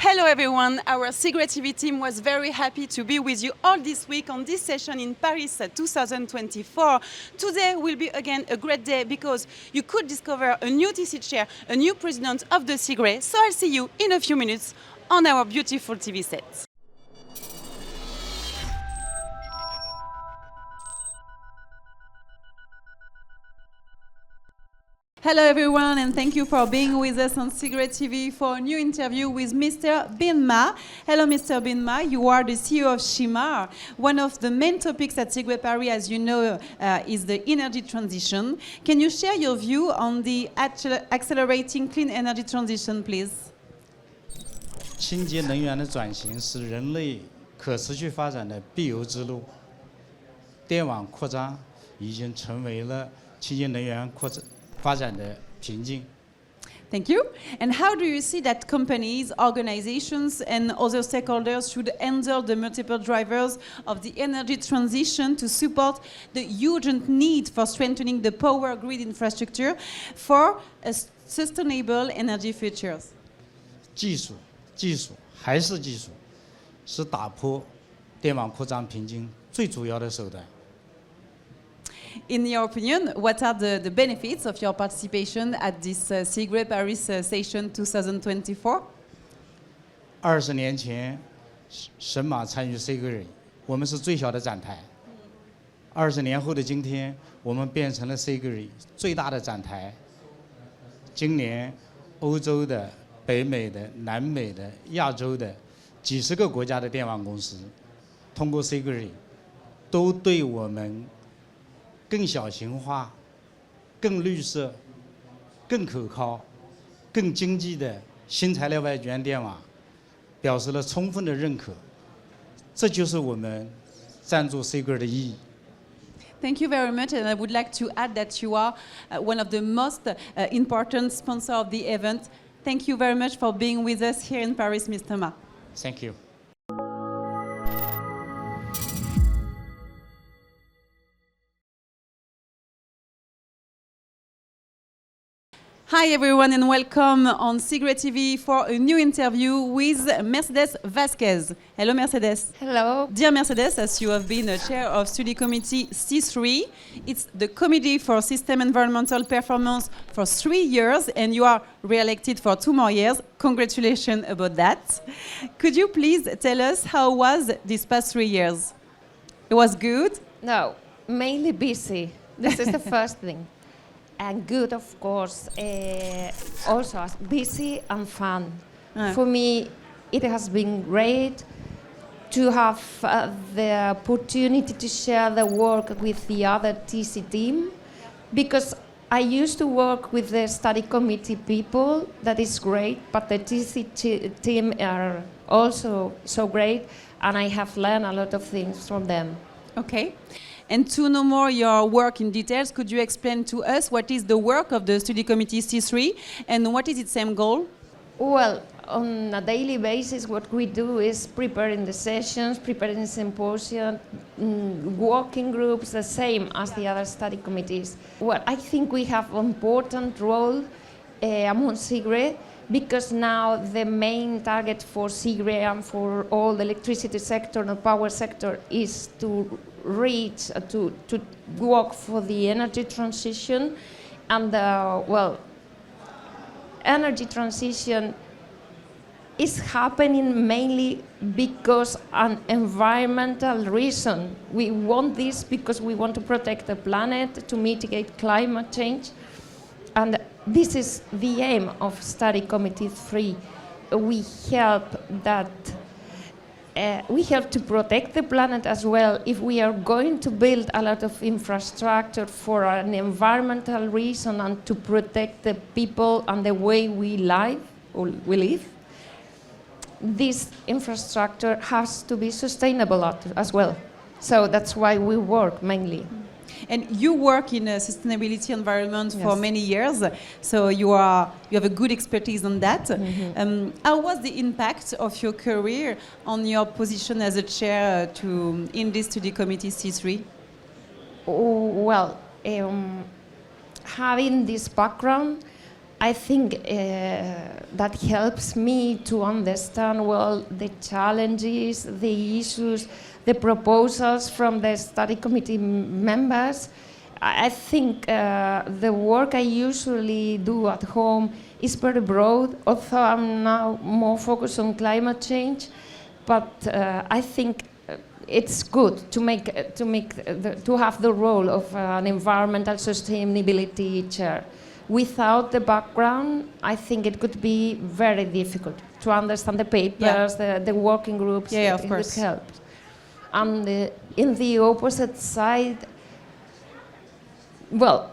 Hello everyone, our Cigre TV team was very happy to be with you all this week on this session in Paris 2024. Today will be again a great day because you could discover a new TC chair, a new president of the Cigre, so I'll see you in a few minutes on our beautiful TV set. Hello everyone, and thank you for being with us on Cigre TV for a new interview with Mr. Binma. Hello Mr. Binma, you are the CEO of Shimar. One of the main topics at Cigre Paris, as you know, is the energy transition. Can you share your view on the accelerating clean energy transition, please? 清洁能源的转型是人类可持续发展的必由之路。电网扩张已经成为了清洁能源发展的瓶颈。 Thank you. And how do you see that companies, organizations, and other stakeholders should handle the multiple drivers of the energy transition to support the urgent need for strengthening the power grid infrastructure for a sustainable energy future? 技术还是技术，是打破电网扩张瓶颈最主要的手段。 In your opinion, what are the benefits of your participation at this Cigre Paris session 2024? 20年前，神马参与 Cigre， 我们是最小的展台。20年后的今天，我们变成了 Cigre 最大的展台。今年，欧洲的、北美的、南美的、亚洲的几十个国家的电网公司，通过 Cigre， 都对我们 更小型化、更绿色、更可靠、更经济的新材料外卷电网表示了充分的认可，这就是我们赞助 Cigre 的意义。 Thank you very much, and I would like to add that you are one of the most important sponsors of the event. Thank you very much for being with us here in Paris, Mr. Ma. Thank you. Hi everyone and welcome on Cigre TV for a new interview with Mercedes Vasquez. Hello Mercedes. Hello. Dear Mercedes, as you have been a chair of study committee C3, it's the Committee for System Environmental Performance for 3 years and you are re-elected for 2 more years. Congratulations about that. Could you please tell us how was these past 3 years? It was good? No, mainly busy. This is the first thing. And good, of course, also busy and fun. For me, it has been great to have the opportunity to share the work with the other TC team, because I used to work with the study committee people, that is great, but the TC team are also so great, and I have learned a lot of things from them. Okay. And to know more your work in details, could you explain to us what is the work of the study committee C3 and what is its same goal? Well, on a daily basis, what we do is preparing the sessions, preparing symposium, working groups, the same as the other study committees. Well, I think we have an important role among Cigre, because now the main target for Cigre and for all the electricity sector and the power sector is to reach, to work for the energy transition. And well, energy transition is happening mainly because an environmental reason. We want this because we want to protect the planet, to mitigate climate change. And this is the aim of Study Committee 3. We help that. We have to protect the planet as well. If we are going to build a lot of infrastructure for an environmental reason and to protect the people and the way we live, this infrastructure has to be sustainable as well. So that's why we work mainly. And you work in a sustainability environment for Yes. many years, so you have a good expertise on that. Mm-hmm. How was the impact of your career on your position as a chair in this study committee C3? Well, having this background, I think that helps me to understand well the challenges, the issues, the proposals from the study committee members. I think the work I usually do at home is very broad, although I'm now more focused on climate change. But I think it's good to have the role of an environmental sustainability chair. Without the background, I think it could be very difficult to understand the papers, the working groups. Yeah, of course. It helps. And in the opposite side, well,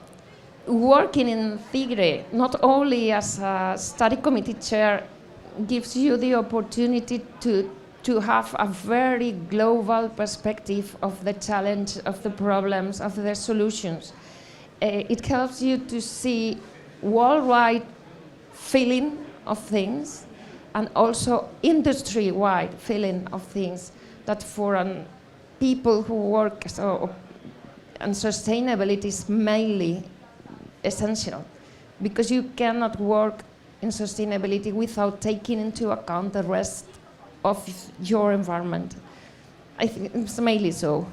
working in Cigre, not only as a study committee chair, gives you the opportunity to have a very global perspective of the challenge, of the problems, of the solutions. It helps you to see worldwide feeling of things and also industry-wide feeling of things that for people who work and sustainability is mainly essential, because you cannot work in sustainability without taking into account the rest of your environment. I think it's mainly so.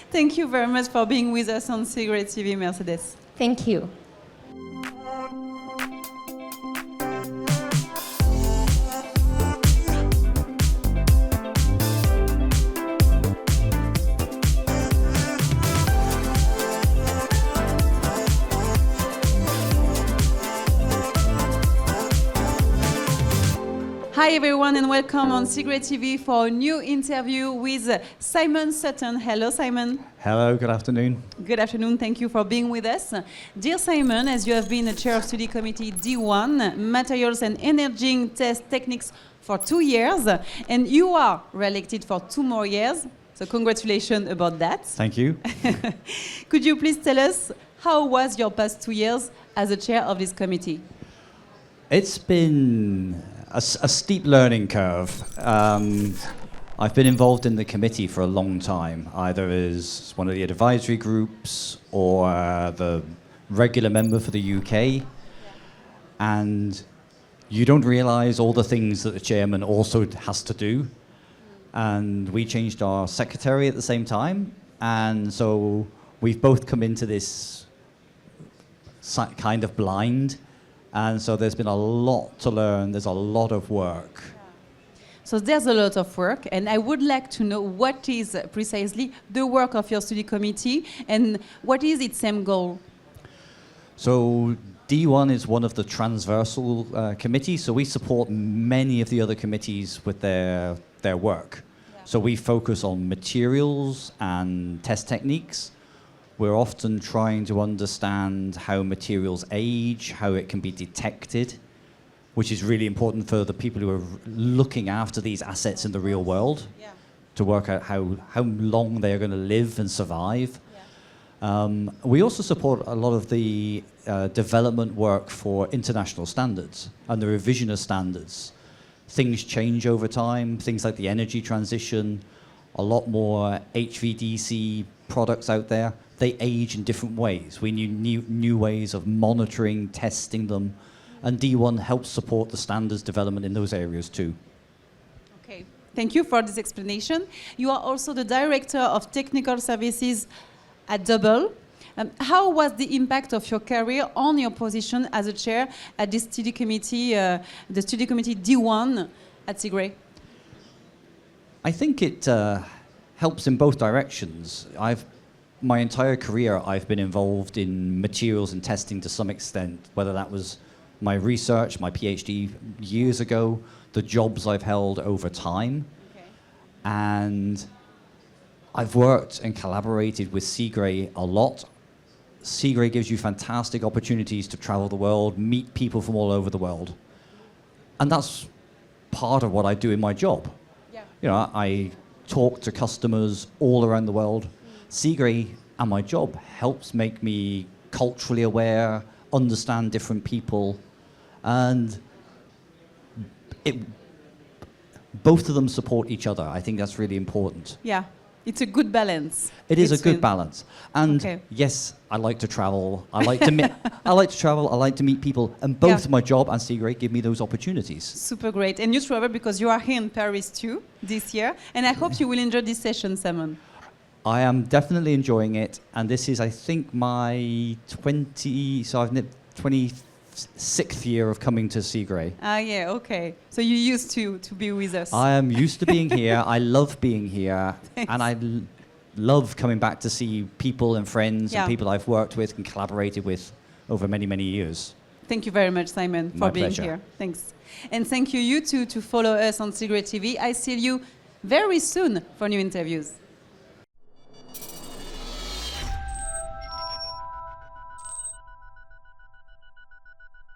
Thank you very much for being with us on Cigre TV, Mercedes. Thank you. Hi everyone and welcome on Cigre TV for a new interview with Simon Sutton. Hello Simon. Hello, good afternoon. Good afternoon, thank you for being with us. Dear Simon, as you have been a chair of study committee D1, Materials and Energy Test Techniques for 2 years, and you are re-elected for 2 more years, so congratulations about that. Thank you. Could you please tell us how was your past 2 years as a chair of this committee? It's been a steep learning curve. I've been involved in the committee for a long time, either as one of the advisory groups or the regular member for the UK. And you don't realize all the things that the chairman also has to do. And we changed our secretary at the same time. And so we've both come into this kind of blind. And so there's been a lot to learn, there's a lot of work. So there's a lot of work, and I would like to know what is precisely the work of your study committee and what is its aim goal? So D1 is one of the transversal committees, so we support many of the other committees with their work. Yeah. So we focus on materials and test techniques. We're often trying to understand how materials age, how it can be detected, which is really important for the people who are looking after these assets in the real world, to work out how long they're going to live and survive. Yeah. We also support a lot of the development work for international standards and the revision of standards. Things change over time, things like the energy transition, a lot more HVDC products out there. They age in different ways. We need new ways of monitoring, testing them, and D1 helps support the standards development in those areas too. Okay, thank you for this explanation. You are also the Director of Technical Services at Double. How was the impact of your career on your position as a chair at this study committee, the study committee D1 at Cigre? I think it helps in both directions. My entire career, I've been involved in materials and testing to some extent, whether that was my research, my PhD years ago, the jobs I've held over time. Okay. And I've worked and collaborated with Cigre a lot. Cigre gives you fantastic opportunities to travel the world, meet people from all over the world. And that's part of what I do in my job. Yeah. You know, I talk to customers all around the world. Cigre and my job helps make me culturally aware, understand different people, and both of them support each other. I think that's really important. Yeah, It's a good balance. It is a good between- balance. And Okay. yes, I like to travel. I like to I like to travel. I like to meet people. And both Yeah. my job and Cigre give me those opportunities. Super great. And you travel because you are here in Paris too this year. And I hope you will enjoy this session, Simon. I am definitely enjoying it. And this is, I think, my 26th year of coming to Cigre. Ah, yeah, okay. So you used to be with us. I am used to being here. I love being here. And I love coming back to see people and friends Yeah. and people I've worked with and collaborated with over many, many years. Thank you very much, Simon, for My being pleasure. here. Thanks. And thank you too to follow us on Cigre TV. I see you very soon for new interviews.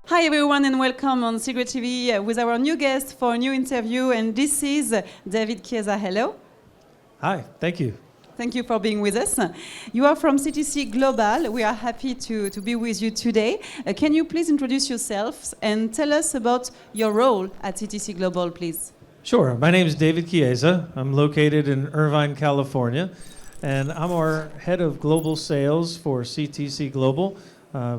Hi everyone and welcome on Cigre TV with our new guest for a new interview, and this is David Chiesa. Hello. Hi, thank you. Thank you for being with us. You are from CTC Global. We are happy to be with you today. Can you please introduce yourselves and tell us about your role at CTC Global, please? Sure, my name is David Chiesa. I'm located in Irvine, California, and I'm our head of global sales for CTC Global.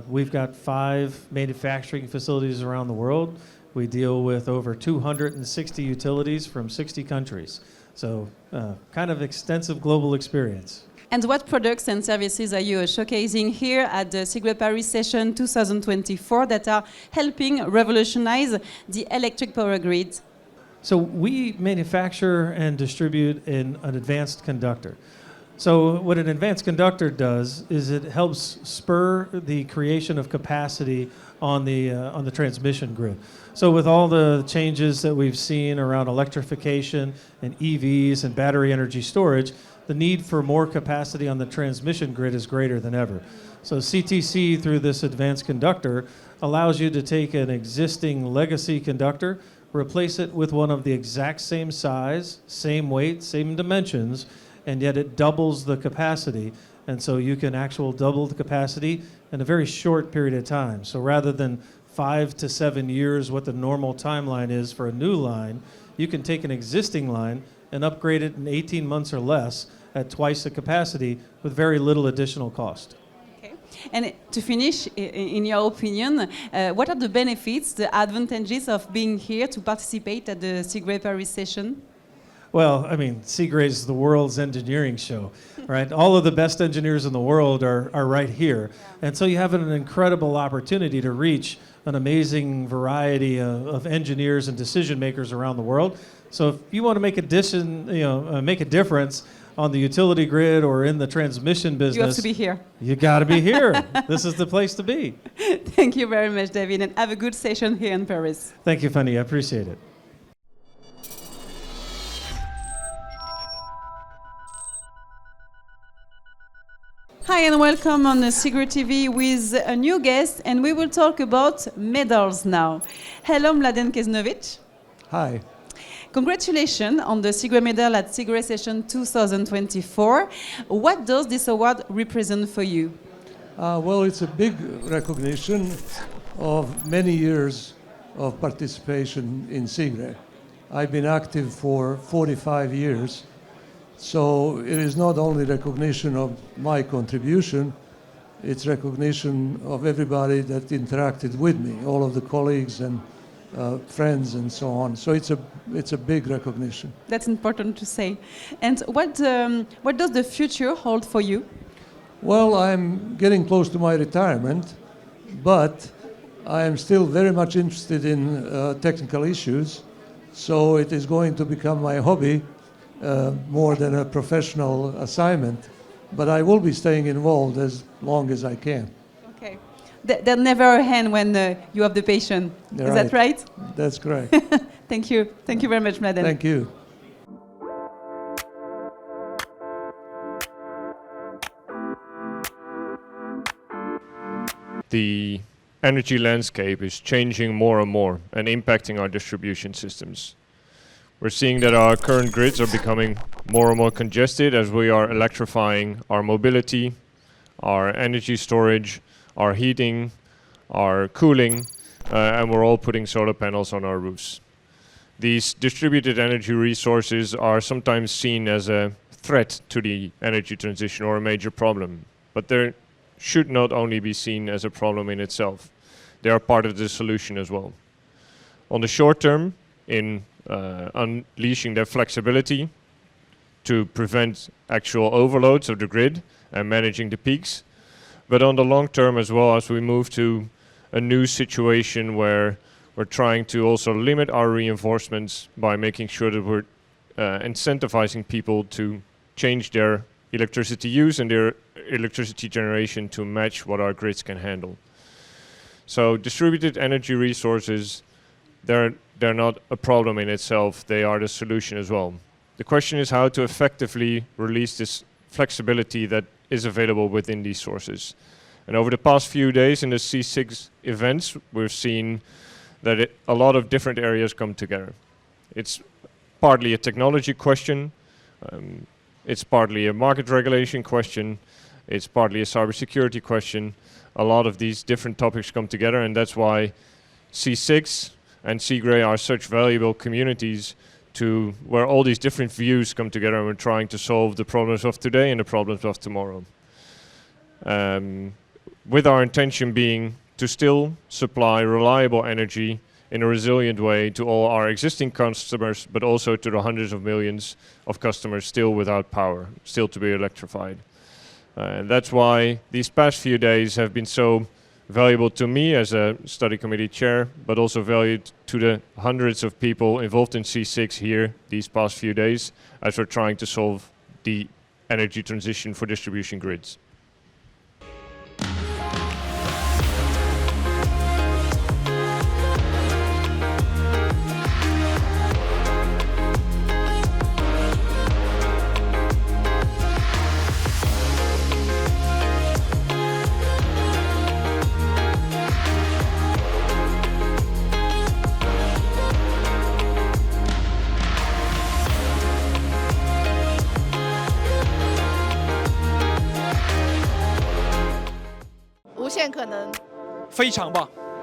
We've got 5 manufacturing facilities around the world. We deal with over 260 utilities from 60 countries. So kind of extensive global experience. And what products and services are you showcasing here at the Cigre Paris Session 2024 that are helping revolutionize the electric power grid? So we manufacture and distribute an advanced conductor. So what an advanced conductor does is it helps spur the creation of capacity on the transmission grid. So with all the changes that we've seen around electrification and EVs and battery energy storage, the need for more capacity on the transmission grid is greater than ever. So CTC, through this advanced conductor, allows you to take an existing legacy conductor, replace it with one of the exact same size, same weight, same dimensions, and yet it doubles the capacity. And so you can double the capacity in a very short period of time. So rather than 5 to 7 years, what the normal timeline is for a new line, you can take an existing line and upgrade it in 18 months or less at twice the capacity with very little additional cost. Okay. And to finish, in your opinion, what are the benefits, the advantages of being here to participate at the Cigre Paris session? Well, I mean, Cigre is the world's engineering show, right? All of the best engineers in the world are right here. And so you have an incredible opportunity to reach an amazing variety of engineers and decision makers around the world. So if you want to make make a difference on the utility grid or in the transmission business, You have to be here. You got to be here. This is the place to be. Thank you very much, David, and have a good session here in Paris. Thank you, Fanny. I appreciate it. Hi and welcome on Cigre TV with a new guest, and we will talk about medals now. Hello, Mladen Kesnovic. Hi. Congratulations on the Cigre Medal at Cigre Session 2024. What does this award represent for you? Well, it's a big recognition of many years of participation in Cigre. I've been active for 45 years, so it is not only recognition of my contribution, it's recognition of everybody that interacted with me, all of the colleagues and friends and so on. So it's a big recognition. That's important to say. And what does the future hold for you? Well, I'm getting close to my retirement, but I am still very much interested in technical issues, so it is going to become my hobby more than a professional assignment, but I will be staying involved as long as I can. Okay. There's never a hand when you have the patient. Is that right? That's correct. Thank you. Thank you very much, Mladen. Thank you. The energy landscape is changing more and more and impacting our distribution systems. We're seeing that our current grids are becoming more and more congested as we are electrifying our mobility, our energy storage, our heating, our cooling, and we're all putting solar panels on our roofs. These distributed energy resources are sometimes seen as a threat to the energy transition or a major problem. But they should not only be seen as a problem in itself. They are part of the solution as well. On the short term, in unleashing their flexibility to prevent actual overloads of the grid and managing the peaks. But on the long term as well, as we move to a new situation where we're trying to also limit our reinforcements by making sure that we're incentivizing people to change their electricity use and their electricity generation to match what our grids can handle. So distributed energy resources, they're not a problem in itself, they are the solution as well. The question is how to effectively release this flexibility that is available within these sources. And over the past few days in the C6 events, we've seen that a lot of different areas come together. It's partly a technology question, it's partly a market regulation question, it's partly a cybersecurity question. A lot of these different topics come together, and that's why C6 and Cigre are such valuable communities to where all these different views come together and we're trying to solve the problems of today and the problems of tomorrow. With our intention being to still supply reliable energy in a resilient way to all our existing customers, but also to the hundreds of millions of customers still without power, still to be electrified. And that's why these past few days have been so valuable to me as a study committee chair, but also valued to the hundreds of people involved in C6 here these past few days as we're trying to solve the energy transition for distribution grids.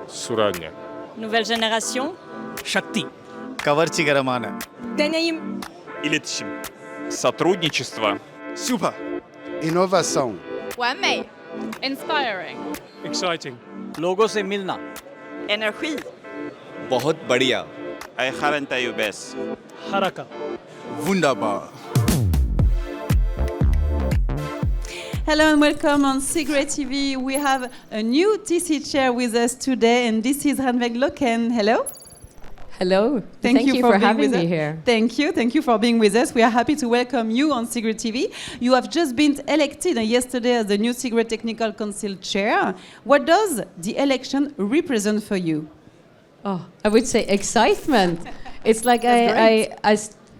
Suranya. Nouvelle génération. Shakti. കവർച്ചികരമാണ്. Deneyim. İletişim. Сотрудничество. Super. Inovação. 完美. Inspiring. Exciting. लोगों से मिलना. Energi. बहुत बढ़िया. I haven't you best. Haraka. Wunderbar. Hello and welcome on Cigre TV. We have a new TC chair with us today, and this is Ranveig Loken. Hello. Hello. Thank you for having being with me us. here. Thank you for being with us. We are happy to welcome you on Cigre TV. You have just been elected yesterday as the new Cigre Technical Council chair. What does the election represent for you? Oh, I would say excitement. It's like I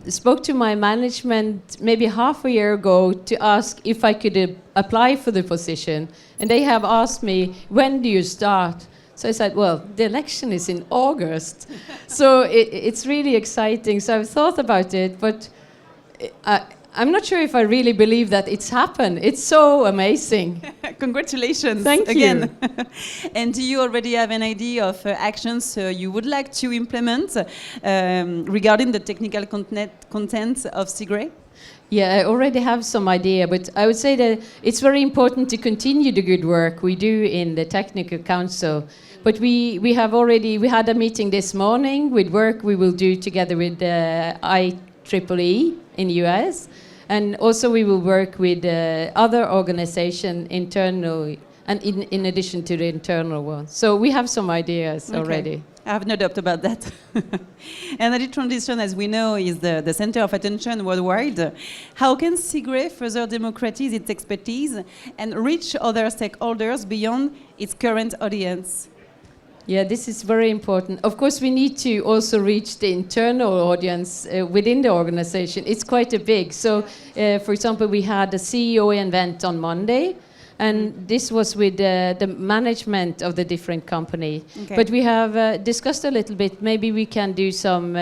spoke to my management maybe half a year ago to ask if I could apply for the position, and they have asked me, when do you start? So I said, well, the election is in August. So it's really exciting. So I've thought about it, but I'm not sure if I really believe that it's happened. It's so amazing. Congratulations. Thank again. you. And do you already have an idea of actions you would like to implement regarding the technical content of Cigre? Yeah, I already have some idea, but I would say that it's very important to continue the good work we do in the Technical Council. But we had a meeting this morning with work we will do together with IEEE in US, and also we will work with other organizations internally, and in addition to the internal ones. So we have some ideas already. I have no doubt about that. Energy transition, as we know, is the center of attention worldwide. How can Cigre further democratize its expertise and reach other stakeholders beyond its current audience? Yeah, this is very important. Of course, we need to also reach the internal audience within the organization. It's quite a big. So, for example, we had a CEO event on Monday, and this was with the management of the different company. Okay. But we have discussed a little bit. Maybe we can do some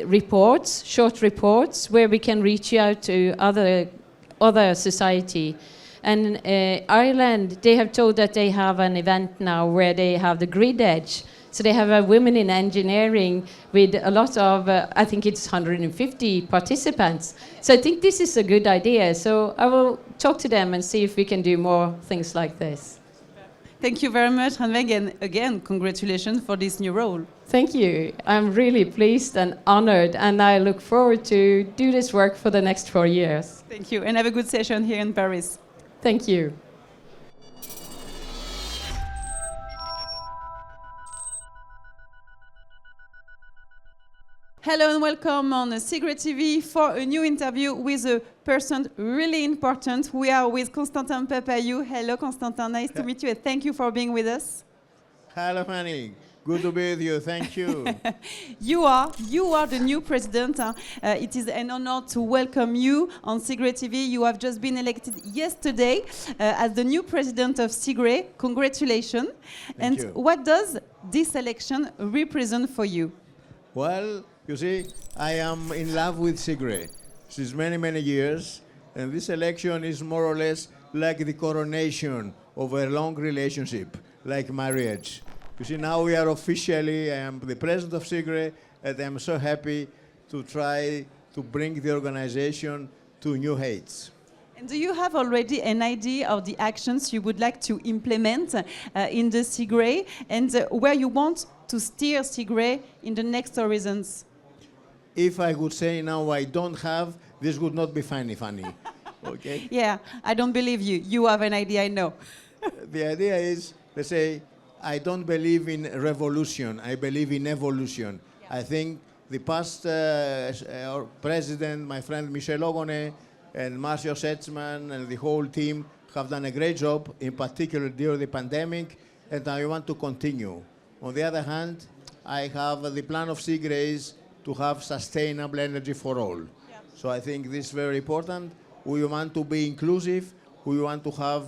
reports, short reports, where we can reach out to other society. And Ireland, they have told that they have an event now where they have the grid edge. So they have a women in engineering with a lot of, I think it's 150 participants. So I think this is a good idea. So I will talk to them and see if we can do more things like this. Thank you very much, Hanweg, and again, congratulations for this new role. Thank you. I'm really pleased and honored, and I look forward to do this work for the next 4 years. Thank you, and have a good session here in Paris. Thank you. Hello and welcome on Cigre TV for a new interview with a person really important. We are with Constantin Papayou. Hello, Constantin. Nice to meet you, and thank you for being with us. Hello, Fanny. Good to be with you. Thank you. You are the new president. It is an honor to welcome you on Cigre TV. You have just been elected yesterday as the new president of Cigre. Congratulations. Thank you. What does this election represent for you? Well, you see, I am in love with Cigre since many, many years, and this election is more or less like the coronation of a long relationship, like marriage. You see, now we are officially, I am the president of Cigre, and I'm so happy to try to bring the organization to new heights. And do you have already an idea of the actions you would like to implement in the Cigre, and where you want to steer Cigre in the next horizons? If I could say now I don't have, this would not be funny. Okay? Yeah, I don't believe you. You have an idea, I know. The idea is, let's say, I don't believe in revolution. I believe in evolution. Yeah. I think the past our president, my friend Michel Ogone, and Marcio Setzman, and the whole team have done a great job, in particular during the pandemic, and I want to continue. On the other hand, I have the plan of Cigre is to have sustainable energy for all. Yeah. So I think this is very important. We want to be inclusive. We want to have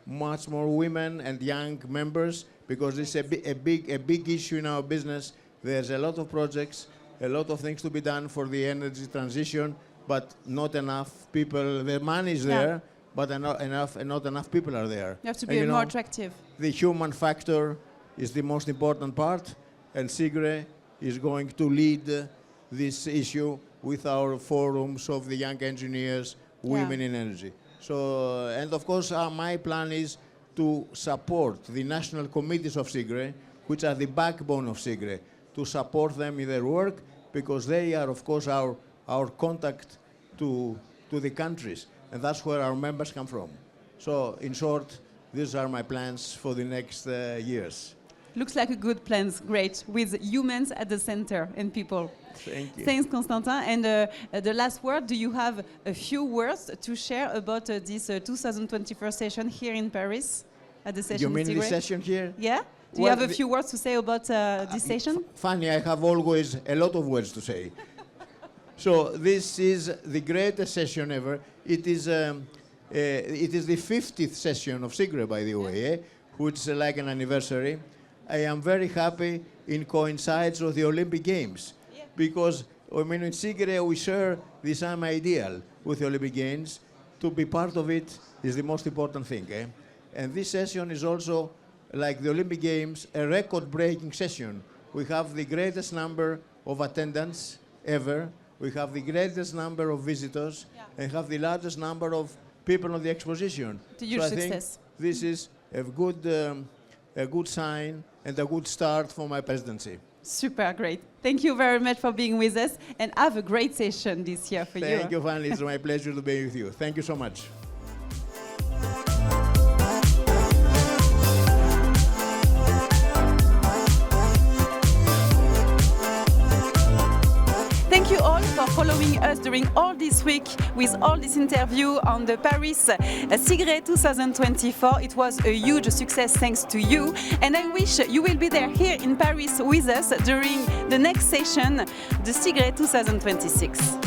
much more women and young members, because this is a big issue in our business. There's a lot of projects, a lot of things to be done for the energy transition, but not enough people. The money is there, but not enough people are there. You have to be more attractive. The human factor is the most important part, and Cigre is going to lead this issue with our forums of the young engineers, women in energy. So, and of course, my plan is to support the national committees of Cigre, which are the backbone of Cigre, to support them in their work, because they are, of course, our contact to the countries, and that's where our members come from. So, in short, these are my plans for the next years. Looks like a good plan, great, with humans at the center and people. Thank you. Thanks, Constantin. And the last word, do you have a few words to share about this 2021 session here in Paris at the session? You mean the session here? Yeah? Do you have a few words to say about this session? Funny, I have always a lot of words to say. So this is the greatest session ever. It is the 50th session of Cigre, by the way, which is like an anniversary. I am very happy in coincides with the Olympic Games, because I mean, in Cigre we share the same ideal with the Olympic Games. To be part of it is the most important thing. And this session is also, like the Olympic Games, a record-breaking session. We have the greatest number of attendants ever. We have the greatest number of visitors, and have the largest number of people on the exposition. To your success. I think this is a good sign and a good start for my presidency. Super great. Thank you very much for being with us, and have a great session this year for you. Thank you, Fanny. It's my pleasure to be with you. Thank you so much. Thank you all for following us during all this week with all this interview on the Paris Cigre 2024. It was a huge success thanks to you, and I wish you will be there here in Paris with us during the next session, the Cigre 2026.